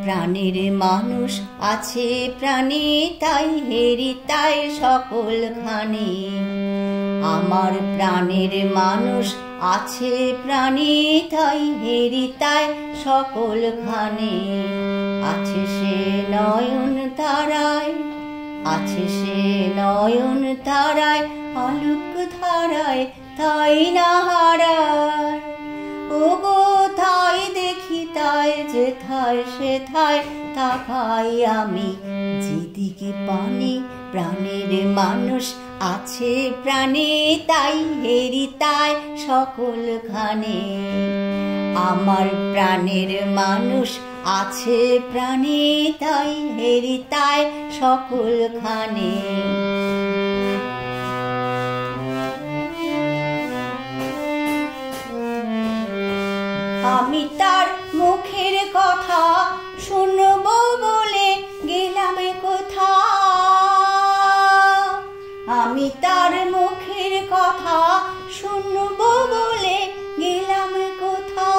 প্রাণের মানুষ আছে প্রাণে, তাই হেরি তাই সকলখানে। আমার প্রাণের মানুষ আছে প্রাণে, তাই হেরি তাই সকলখানে। আছে সে নয়ন তারায়, আছে সে নয়ন তারায়, আলোক ধারায় তাই না হারায়। ওগো তাই দেখি তাই যেথায় সেথায় তাকাই আমি, যেদিকে পানে প্রাণের মানুষ আছে প্রাণে, তাই হেরি তাই সকলখানে। আমার প্রাণের মানুষ আছে প্রাণে, তাই হেরি তাই সকলখানে। আমি তার মুখের কথা শুনবো বলে গেলাম কোথা, আমি তার মুখের কথা শুনবো বলে গেলাম কোথা।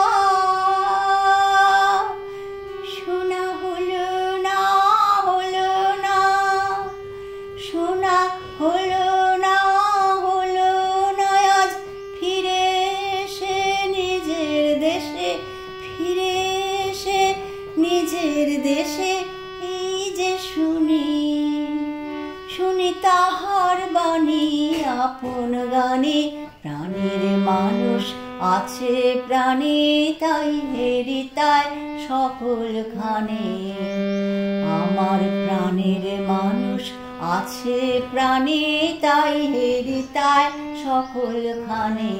শোনা হলো না, হলো না, শোনা হলো না, হলো না। আজ ফিরে এসে নিজের দেশে, ফিরে এসে নিজের দেশে এই যে শুনি, শুনি তাহার বাণী আপন গানে। প্রাণের মানুষ আছে প্রাণে, তাই হেরি তাই সকলখানে। আমার প্রাণের মানুষ আছে প্রাণে, তাই হেরি তাই সকলখানে।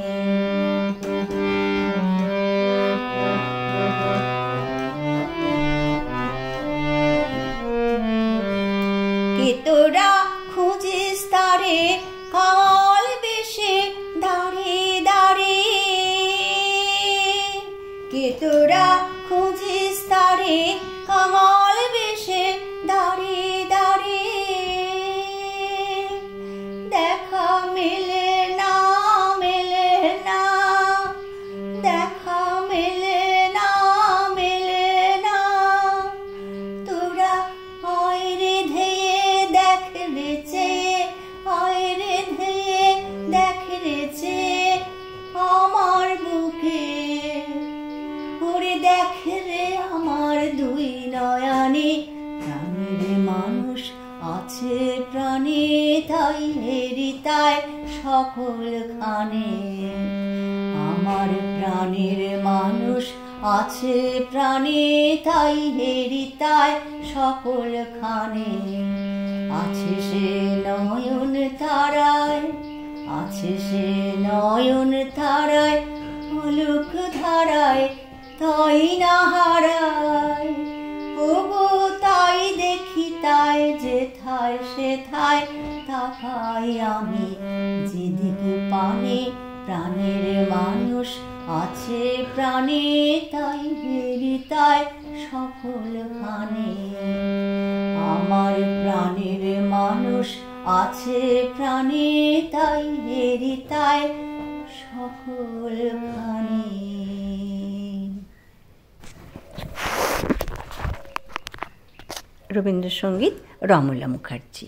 কে তোরা খুঁজিস তারে কাল বেশে দাঁড়ে দাঁড়ে, কে তোরা খুঁজিস তারে কাল বেশে দাঁড়ে দাঁড়ে। দেখা মেলে না, মেলে না, দেখা মেলে না, মেলে না। তোরা আয় রে ধেয়ে দেখ রে চেয়ে, আয় রে ধেয়ে দেখ রে চেয়ে আমার বুকে। ওরে দেখ রে আমার দুই নয়নে, প্রাণের মানুষ আছে প্রাণে, তাই হেরি তাই সকলখানে। আমার প্রাণের মানুষ আছে প্রাণে, তাই হেরি তাই সকলখানে। আছে সে নয়ন তারায়, আছে সে নয়ন তারায়, আলোক ধারায় তাই না হারায়। ওগো তাই দেখি তাই যেথায় সেথায় তাকাই আমি, যেদিকে পানে প্রাণের মানুষ আছে প্রাণে, তাই হেরি তাই সকলখানে। আমার প্রাণের মানুষ আছে প্রাণে, তাই হেরি তাই সকলখানে। রবীন্দ্রসঙ্গীত রমলা মুখার্জি।